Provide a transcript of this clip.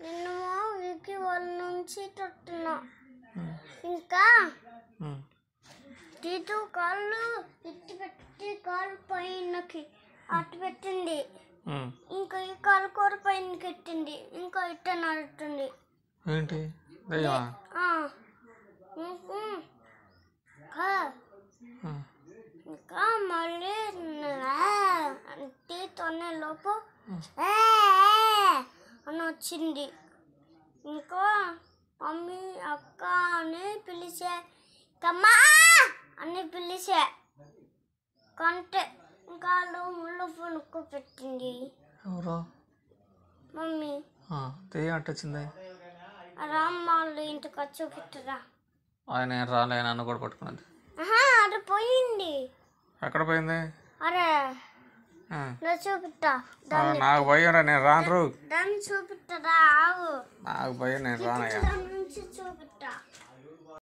నిన్న వికి వాళ్ళ నుంచి తొట్టున్నా ఇంకా తీతు కాళ్ళు ఇట్టి పెట్టి కాళ్ళు పైనకి అట్టు పెట్టింది. ఇంకా ఈ కాలు కూర పైన పెట్టింది. ఇంకా ఇట్ట నడుతుంది. ఏంటి ఇంకా మళ్ళీ తీతోనే లోపు అని వచ్చింది. ఇంకా మమ్మీ అక్క అని పిలిచే కమ్మా అని పిలిచే కంటే ఇంకా ముళ్ళు పునుక్కు పెట్టింది. ఎవరో మమ్మీ అట్టొచ్చింది. రామ్మ వాళ్ళు ఇంటికి వచ్చి చూపిట్టరా. ఆయన రాలే, నన్ను కూడా పట్టుకున్నది. అది పోయింది. ఎక్కడ పోయింది? అరే చూపిట్టా. నాకు భయం రా, నేను రాను. దాన్ని చూపిట్టరా. ఆగు, నాకు భయం, నేను రానయ్యా. నుంచి చూపిట్టా.